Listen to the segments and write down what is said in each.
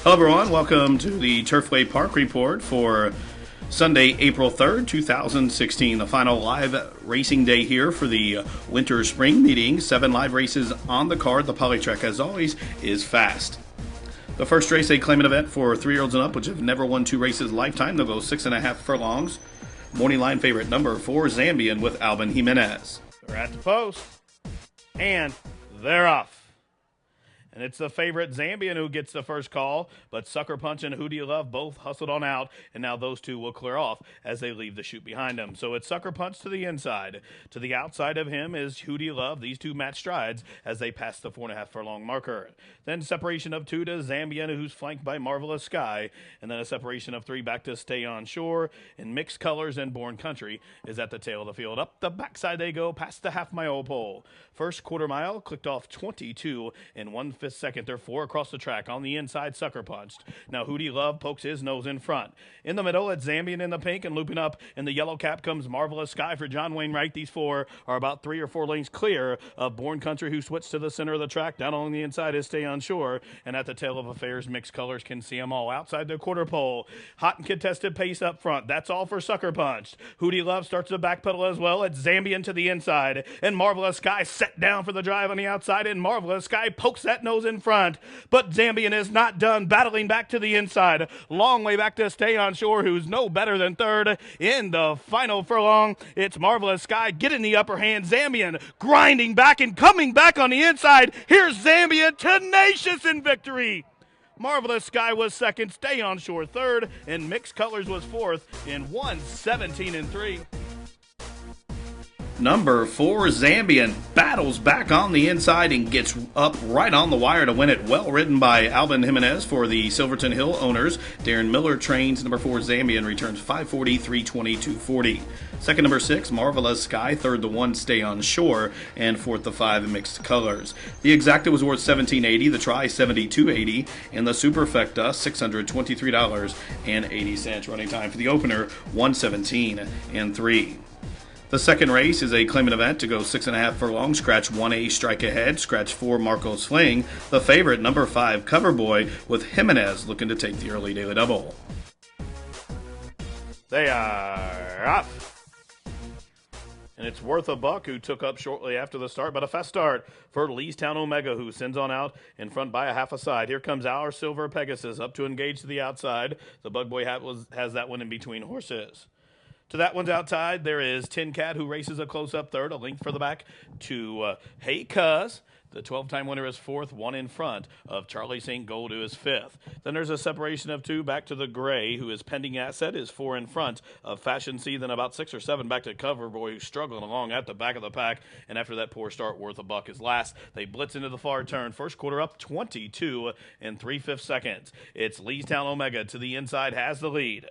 Hello, everyone. Welcome to the Turfway Park report for Sunday, April 3rd, 2016, the final live racing day here for the winter spring meeting. 7 live races on the card. The Polytrack, as always, is fast. The first race, a claimant event for 3-year-olds and up, which have never won 2 races lifetime. They'll go 6.5 furlongs. Morning line favorite number 4, Zambian with Alvin Jimenez. They're at the post, and they're off. And it's the favorite Zambian who gets the first call, but Sucker Punch and Hughdoyalove both hustled on out, and now those two will clear off as they leave the chute behind them. So it's Sucker Punch to the inside. To the outside of him is Hughdoyalove. These two match strides as they pass the 4.5 furlong marker. Then separation of 2 to Zambian, who's flanked by Marvelous Sky, and then a separation of 3 back to Stay On Shore, and Mixed Colors and Born Country is at the tail of the field. Up the backside they go past the half-mile pole. First quarter mile clicked off 22 in 1/5 second. They're 4 across the track. On the inside, Sucker Punched. Now Hughdoyalove pokes his nose in front. In the middle, it's Zambian in the pink, and looping up in the yellow cap comes Marvelous Sky for John Wainwright. These 4 are about 3 or 4 lanes clear of Born Country, who switched to the center of the track. Down along the inside is Stay On Shore, and at the tail of affairs, Mixed Colors can see them all. Outside the quarter pole, hot and contested pace up front. That's all for Sucker Punched. Hughdoyalove starts to backpedal as well. It's Zambian to the inside, and Marvelous Sky set down for the drive on the outside, and Marvelous Sky pokes that nose in front. But Zambian is not done, battling back to the inside. Long way back to Stay On Shore, who's no better than third. In the final furlong, it's Marvelous Sky getting the upper hand. Zambian grinding back and coming back on the inside. Here's Zambian, tenacious in victory. Marvelous Sky was second, Stay On Shore third, and Mixed Colors was fourth in 1:17-3. Number 4, Zambian, battles back on the inside and gets up right on the wire to win it. Well ridden by Alvin Jimenez for the Silverton Hill owners. Darren Miller trains number 4, Zambian, returns 540, 320, 240. Second, number 6, Marvelous Sky. Third, the 1, Stay On Shore. And fourth, the 5, Mixed Colors. The Exacta was worth $17.80, the Tri $72.80, and the Superfecta $623.80. Running time for the opener, 1:17-3. The second race is a claimant event to go 6.5 furlongs. Scratch 1A, Strike Ahead. Scratch 4, Marco's Fling. The favorite, number 5, Coverboy, with Jimenez looking to take the early daily double. They are off. And it's Worth a Buck, who took up shortly after the start, but a fast start for Leestown Omega, who sends on out in front by a half a side. Here comes our Silver Pegasus up to engage to the outside. The Bug Boy has that one in between horses. To that one's outside, there is Tin Cat, who races a close-up third, a length for the back to Hey Cuz. The 12-time winner is fourth, 1 in front of Charlie St. Gold, who is fifth. Then there's a separation of 2 back to the gray, who is Pending Asset, is 4 in front of Fashion C. Then about 6 or 7 back to Coverboy, who's struggling along at the back of the pack. And after that poor start, Worth a Buck is last. They blitz into the far turn. First quarter up 22 3/5 seconds. It's Leestown Omega to the inside, has the lead.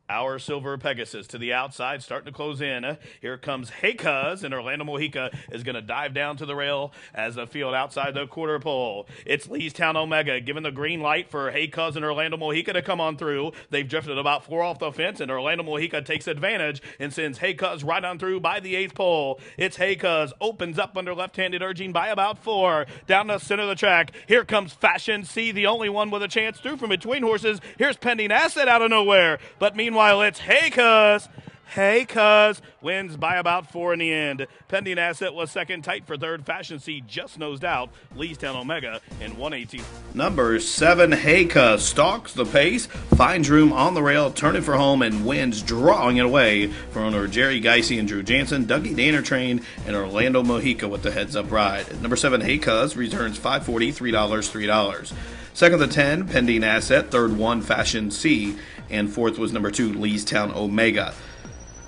Our Silver Pegasus to the outside, starting to close in. Here comes Hey Cuz, and Orlando Mojica is going to dive down to the rail as the field outside the quarter pole. It's Leestown Omega giving the green light for Hey Cuz and Orlando Mojica to come on through. They've drifted about 4 off the fence, and Orlando Mojica takes advantage and sends Hey Cuz right on through by the 8th pole. It's Hey Cuz, opens up under left-handed urging by about 4. Down the center of the track, here comes Fashion C, the only one with a chance through from between horses. Here's Pending Asset out of nowhere, but meanwhile, it's Hey Cuz. Hey Cuz wins by about 4 in the end. Pending Asset was second, tight for third. Fashion C just nosed out Leestown Omega in 1:18. Number 7, Hey Cuz, stalks the pace, finds room on the rail, turning for home, and wins, drawing it away for owner Jerry Geisey and Drew Jansen. Dougie Danner trained, and Orlando Mojica with the heads-up ride. Number 7, Hey Cuz, returns $5.40, $3. Second, the 10, Pending Asset. Third, 1, Fashion C. And fourth was number 2, Leestown Omega.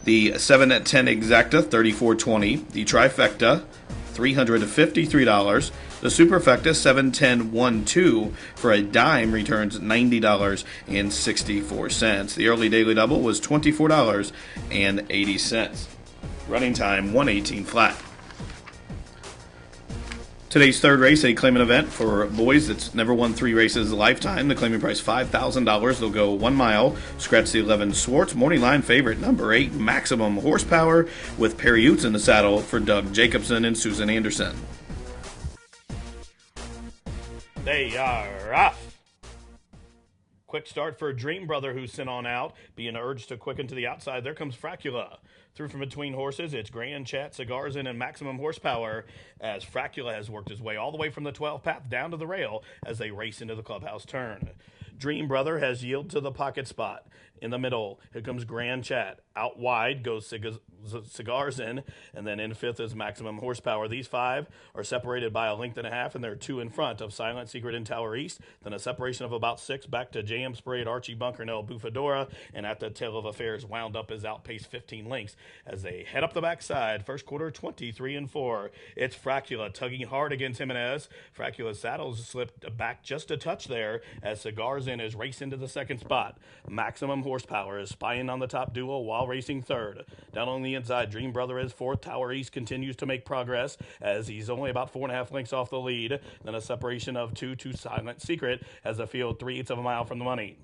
The 7 at 10 Exacta, $34.20. The Trifecta, $353. The Superfecta, 710-12 for a dime, returns $90.64. The early daily double was $24.80. Running time, 1:18 flat. Today's third race, a claimant event for boys that's never won 3 races a lifetime. The claiming price, $5,000. They'll go 1 mile. Scratch the 11, Swartz. Morning line favorite, number 8, Maximum Horsepower, with Perry Utes in the saddle for Doug Jacobson and Susan Anderson. They are off. Quick start for Dream Brother, who's sent on out, being urged to quicken to the outside. There comes Fracula. Through from between horses, it's Grand Chat, Cigars In, and Maximum Horsepower, as Fracula has worked his way all the way from the 12th path down to the rail as they race into the clubhouse turn. Dream Brother has yielded to the pocket spot. In the middle, here comes Grand Chat. Out wide goes Cigars In, and then in fifth is Maximum Horsepower. These five are separated by a length and a half, and they're two in front of Silent Secret and Tower East. Then a separation of about 6 back to Jam Sprayed, Archie Bunkernell, Bufadora, and at the tail of affairs, Wound Up is outpaced 15 lengths as they head up the backside. First quarter, 23-4. It's Fracula tugging hard against Jimenez. Fracula's saddles slipped back just a touch there as Cigars In is raced into the second spot. Maximum Horsepower is spying on the top duo while racing third. Down on the inside, Dream Brother is fourth. Tower East continues to make progress as he's only about 4.5 lengths off the lead. Then a separation of 2 to Silent Secret as the field 3/8 of a mile from the money.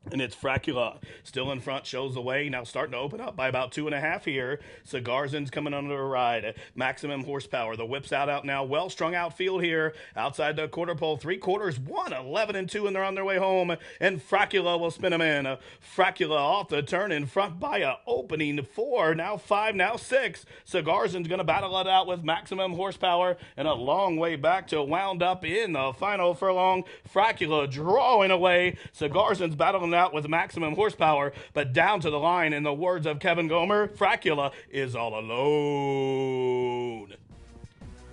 And it's Fracula still in front, shows the way, now starting to open up by about 2.5 here. Cigars In's coming under a ride. Maximum Horsepower, the whip's out now, well strung outfield here, outside the quarter pole, 3/4, 1-11-2, and they're on their way home, and Fracula will spin them in. Fracula off the turn in front by a opening 4, now 5, now 6. Cigars In's going to battle it out with Maximum Horsepower, and a long way back to Wound Up in the final furlong. Fracula drawing away. Cigars In's battling out with Maximum Horsepower, but down to the line, in the words of Kevin Gomer, Fracula is all alone.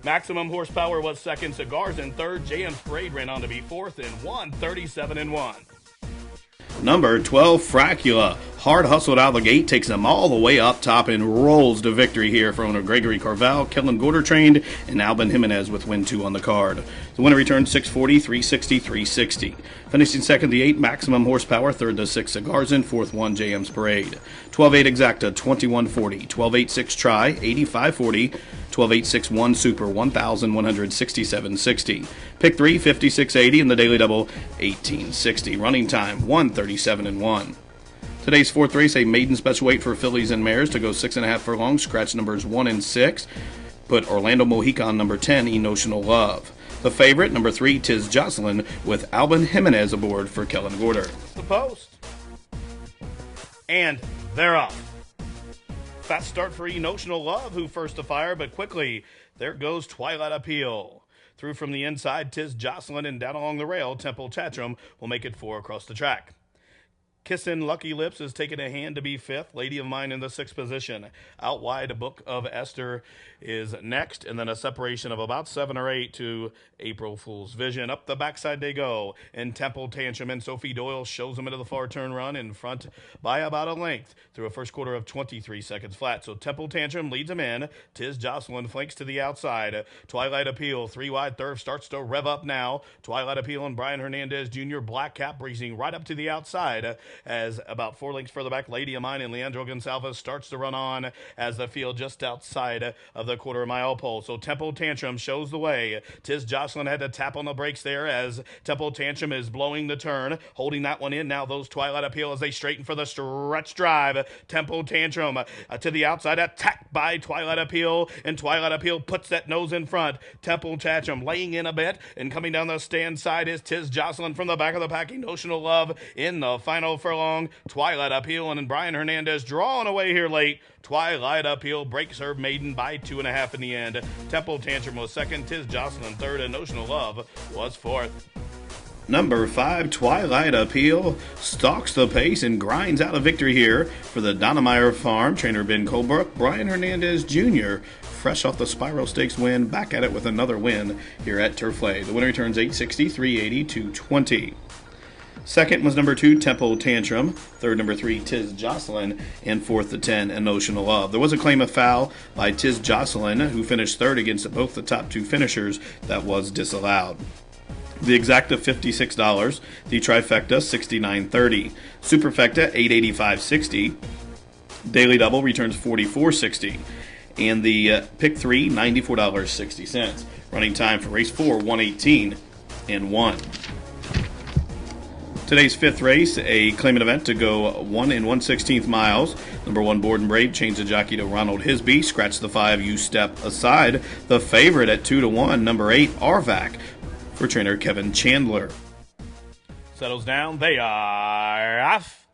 Maximum Horsepower was second, Cigars In third, J.M. Sprayed ran on to be fourth in 1:37-1. Number 12, Fracula. Hard hustled out of the gate, takes them all the way up top and rolls to victory here for owner Gregory Carval, Kellen Gorder trained, and Albin Jimenez with win 2 on the card. The winner returned 640, 360, 360. Finishing second, the 8, Maximum Horsepower. Third, the 6, Cigars In. Fourth, 1, J.M. Parade. 12-8 Exacta, 2140. 12-8-6 Try, 8540. 12-8-6-1 Super, 1,167.60. Pick 3, 56.80, and the Daily Double, 18.60. Running time, 1:37-1. Today's fourth race, a maiden special weight for fillies and mares to go 6.5 furlongs. Scratch numbers 1 and 6. Put Orlando Mojica on number 10, Emotional Love. The favorite, number 3, Tis Jocelyn, with Albin Jimenez aboard for Kellen Gorder. The post. And they're off. Fast start for Emotional Love, who first to fire, but quickly, there goes Twilight Appeal. Through from the inside, Tis Jocelyn, and down along the rail, Temple Tatrum will make it 4 across the track. Kissin' Lucky Lips is taking a hand to be 5th. Lady of Mine in the 6th position. Out wide, Book of Esther is next, and then a separation of about 7 or 8 to April Fool's Vision. Up the backside they go, and Temple Tantrum and Sophie Doyle shows them into the far turn run in front by about a length through a first quarter of 23 seconds flat. So Temple Tantrum leads them in. Tis Jocelyn flanks to the outside. Twilight Appeal, 3 wide third, starts to rev up now. Twilight Appeal and Brian Hernandez Jr. Black Cap breezing right up to the outside. As about 4 lengths further back, Lady of Mine and Leandro Gonsalves starts to run on as the field just outside of the quarter-mile pole. So Temple Tantrum shows the way. Tis Jocelyn had to tap on the brakes there as Temple Tantrum is blowing the turn, holding that one in. Now those Twilight Appeal as they straighten for the stretch drive. Temple Tantrum to the outside, attacked by Twilight Appeal, and Twilight Appeal puts that nose in front. Temple Tantrum laying in a bit, and coming down the stand side is Tis Jocelyn from the back of the pack. Emotional Love in the final furlong. Twilight Appeal and Brian Hernandez drawing away here late. Twilight Appeal breaks her maiden by 2.5 in the end. Temple Tantrum was second, Tis Jocelyn third, and Emotional Love was fourth. Number 5, Twilight Appeal, stalks the pace and grinds out a victory here for the Donnemeyer Farm. Trainer Ben Colebrook, Brian Hernandez Jr., fresh off the Spiral Stakes win, back at it with another win here at Turfway. The winner returns 860, 380, 220. Second was number 2, Temple Tantrum. Third, number 3, Tis Jocelyn. And fourth, the 10, Emotional Love. There was a claim of foul by Tis Jocelyn, who finished third against both the top 2 finishers. That was disallowed. The Exacta, $56. The Trifecta, $69.30. Superfecta, $885.60. Daily Double returns $44.60. And the Pick 3, $94.60. Running time for race 4, 1:18-1. Today's 5th race, a claimant event to go 1 1/16 miles. Number 1, Borden Brave, changed the jockey to Ronald Hisby. Scratch the 5, you step aside. The favorite at 2-1, number 8, Arvac, for trainer Kevin Chandler. Settles down. They are off.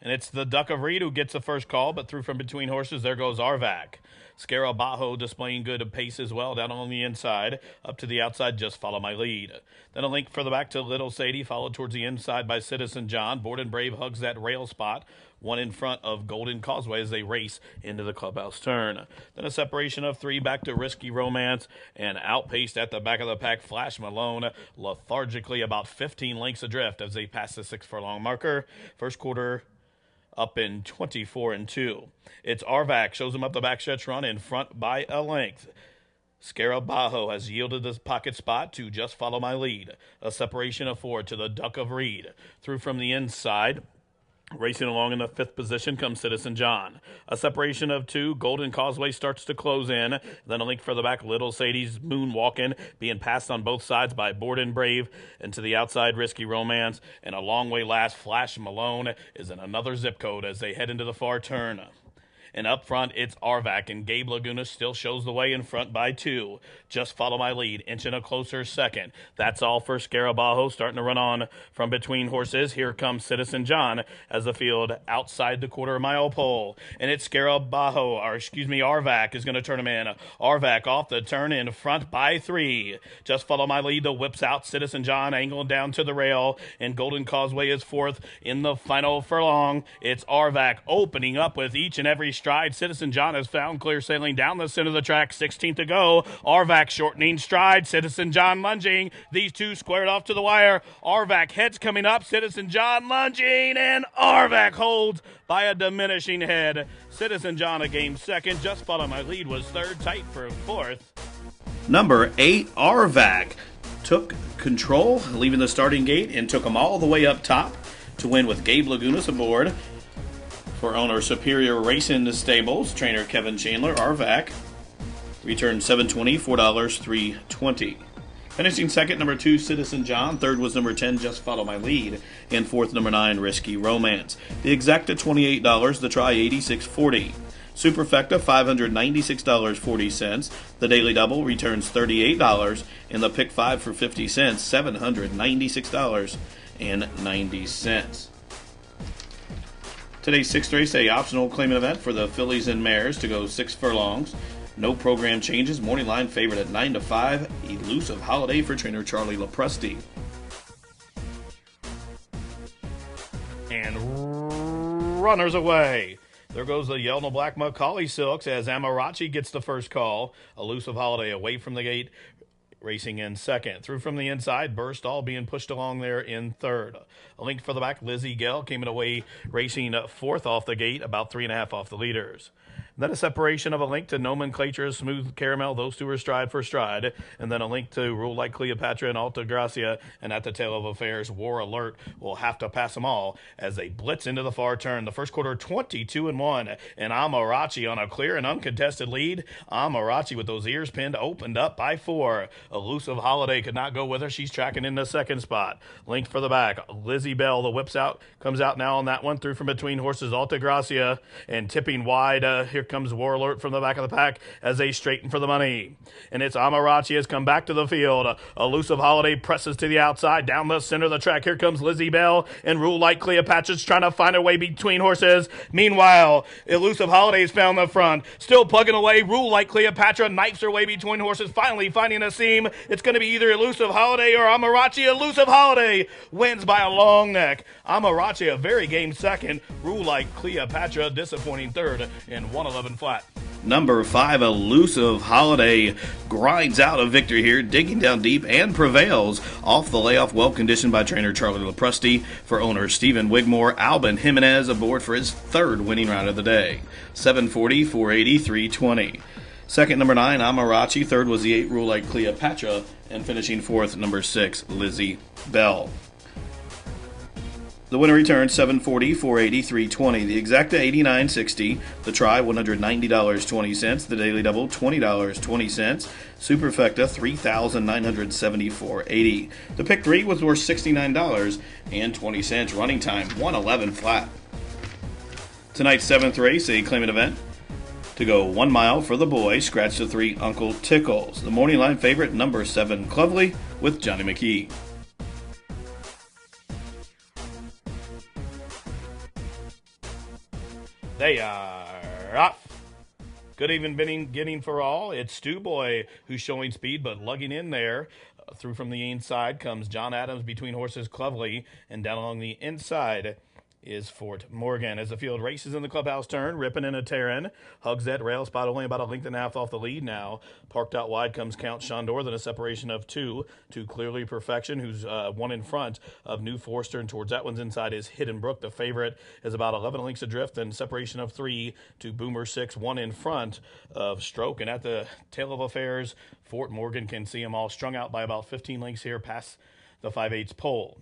And it's the Duck of Reed who gets the first call, but through from between horses, there goes Arvac. Scarabajo displaying good pace as well down on the inside. Up to the outside, just follow my lead. Then a link further back to Little Sadie, followed towards the inside by Citizen John. Board and Brave hugs that rail spot. One in front of Golden Causeway as they race into the clubhouse turn. Then a separation of 3 back to Risky Romance, and outpaced at the back of the pack, Flash Malone, lethargically about 15 lengths adrift as they pass the 6 furlong marker. First quarter up in 24-2. It's Arvac, shows him up the backstretch run in front by a length. Scarabajo has yielded the pocket spot to Just Follow My Lead. A separation of 4 to the Duck of Reed. Through from the inside, racing along in the 5th position comes Citizen John. A separation of 2. Golden Causeway starts to close in. Then a link further back, Little Sadie's moonwalking, being passed on both sides by Board and Brave. And to the outside, Risky Romance. And a long way last, Flash Malone is in another zip code as they head into the far turn. And up front, it's Arvac, and Gabe Laguna still shows the way in front by 2. Just Follow My Lead, inching a closer second. That's all for Scarabajo, starting to run on from between horses. Here comes Citizen John as the field outside the quarter-mile pole. And it's Arvac is going to turn him in. Arvac off the turn in front by 3. Just Follow My Lead, the whips out. Citizen John angled down to the rail, and Golden Causeway is 4th in the final furlong. It's Arvac opening up with each and every stride. Citizen John has found clear sailing down the center of the track. 16th to go. Arvac shortening stride. Citizen John lunging. These two squared off to the wire. Arvac heads coming up. Citizen John lunging, and Arvac holds by a diminishing head. Citizen John a game second. Just Follow My Lead was 3rd, tight for 4th. Number 8, Arvac, took control, leaving the starting gate, and took them all the way up top to win with Gabe Lagunas aboard. For owner Superior Racing Stables, trainer Kevin Chandler, Arvac returned $7.20, $4, $3.20. Finishing second, number 2, Citizen John. Third was number 10, Just Follow My Lead. And fourth, number 9, Risky Romance. The exacta $28, the try $86.40. Superfecta $596.40. The Daily Double returns $38, and the Pick 5 for 50 cents, $796.90. Today's 6th race, a optional claimant event for the fillies and mares to go 6 furlongs. No program changes. Morning line favored at 9-5. Elusive Holiday for trainer Charlie Lepresti. And runners away. There goes the yellow and black Macaulay Silks as Amarachi gets the first call. Elusive Holiday away from the gate, racing in second. Through from the inside, Burst all being pushed along there in 3rd. A link for the back, Lizzie Gell came in away, racing 4th off the gate, about 3.5 off the leaders. Then a separation of a link to Nomenclature, Smooth Caramel. Those two are stride for stride. And then a link to Rule Like Cleopatra and Alta Gracia. And at the tail of affairs, War Alert will have to pass them all as they blitz into the far turn. The first quarter, 22-1. And Amarachi on a clear and uncontested lead. Amarachi with those ears pinned opened up by 4. Elusive Holiday could not go with her. She's tracking in the second spot. Link for the back. Lizzie Bell, the whips out, comes out now on that one. Through from between horses, Alta Gracia. And tipping wide, here comes War Alert from the back of the pack as they straighten for the money. And it's Amarachi has come back to the field. Elusive Holiday presses to the outside, down the center of the track. Here comes Lizzie Bell, and Rule Like Cleopatra's trying to find her way between horses. Meanwhile, Elusive Holiday's found the front, still plugging away. Rule Like Cleopatra knifes her way between horses, finally finding a seam. It's going to be either Elusive Holiday or Amarachi. Elusive Holiday wins by a long neck. Amarachi a very game second. Rule Like Cleopatra disappointing 3rd in 111 flat. Number 5, Elusive Holiday, grinds out a victory here, digging down deep and prevails off the layoff, well conditioned by trainer Charlie Lepresti. For owner Stephen Wigmore, Albin Jimenez aboard for his 3rd winning round of the day. 740, 480, 320. Second, number 9, Amarachi. Third was the 8, Rule Like Cleopatra. And finishing 4th, number 6, Lizzie Bell. The winner returns $740, $480, $320. The exacta $89.60. The try $190.20. The daily double $20.20. Superfecta $3,974.80. The pick 3 was worth $69.20. Running time 111 flat. Tonight's 7th race, a claimant event to go 1 mile for the boys. Scratch the 3, Uncle Tickles. The morning line favorite, number 7, Clovely, with Johnny McKee. They are off. Good even beginning for all. It's Stu Boy who's showing speed but lugging in there. Through from the inside comes John Adams between horses Clovely, and down along the inside is Fort Morgan. As the field races in the clubhouse turn, ripping and a tearing. Hugs that rail spot only about a length and a half off the lead now. Parked out wide comes Count Chandor, then a separation of two to Clearly Perfection, who's one in front of New Forster, and towards that one's inside is Hidden Brook. The favorite is about 11 lengths adrift, and separation of three to Boomer 6, one in front of Stroke. And at the tail of affairs, Fort Morgan can see them all strung out by about 15 lengths here past the 5/8 pole.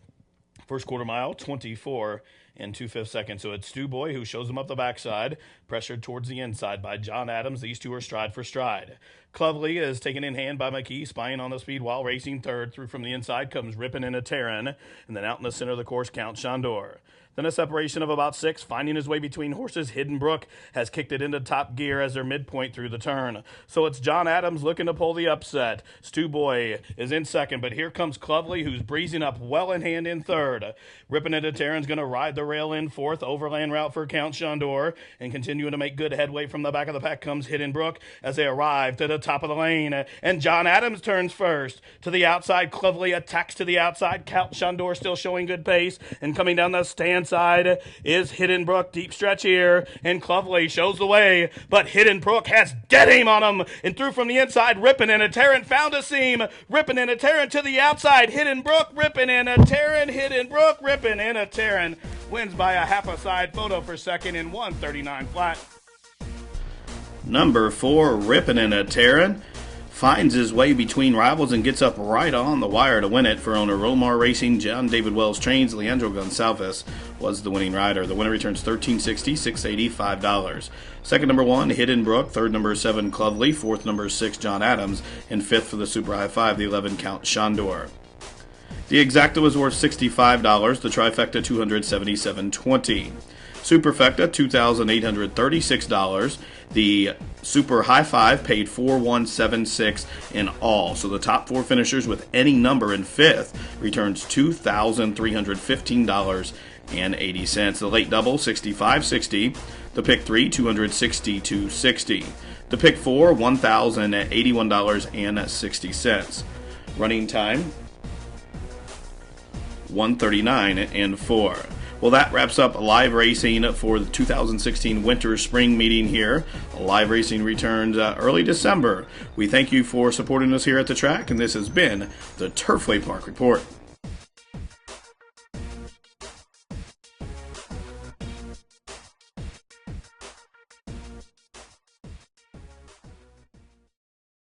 First quarter mile, 24 and 2/5 seconds. So it's Stu Boy who shows him up the backside, pressured towards the inside by John Adams. These two are stride for stride. Clovely is taken in hand by McKee, spying on the speed while racing third. Through from the inside comes Rippin' and a Terran, and then out in the center of the course, Count Chandor. Then a separation of about 6, finding his way between horses. Hidden Brook has kicked it into top gear as their midpoint through the turn. So it's John Adams looking to pull the upset. Stu Boy is in second, but here comes Clovely, who's breezing up well in hand in third. Rippin' and a Terran's going to ride the rail in fourth. Overland route for Count Chandor, and continuing to make good headway from the back of the pack comes Hidden Brook as they arrive to the top of the lane. And John Adams turns first. To the outside, Clovely attacks to the outside. Count Chandor still showing good pace, and coming down the stand side is Hidden Brook. Deep stretch here, and Clovely shows the way, but Hidden Brook has dead aim on him, and through from the inside, Rippin' and a Terran found a seam. Rippin' and a Terran to the outside. Hidden Brook, Rippin' and a Terran. Hidden Brook, Rippin' and a Terran wins by a half a side photo for second in 1:39 flat. Number 4, Rippin' and a Terran, finds his way between rivals and gets up right on the wire to win it. For owner Romar Racing, John David Wells trains. Leandro Gonsalves was the winning rider. The winner returns $13.60, $685. Second, number 1, Hidden Brook. Third, number 7, Clovely. Fourth, number 6, John Adams. And fifth for the Super High 5, the 11, Count Chandor. The exacta was worth $65. The trifecta, $277.20. Superfecta, $2,836. The Super High 5 paid $4,176 in all. So the top 4 finishers with any number in fifth returns $2,315.80. The late double, $65.60. The pick 3, $262.60. The pick 4, $1,081.60. Running time, 1:39.4. Well, that wraps up live racing for the 2016 Winter-Spring meeting here. Live racing returns early December. We thank you for supporting us here at the track, and this has been the Turfway Park Report.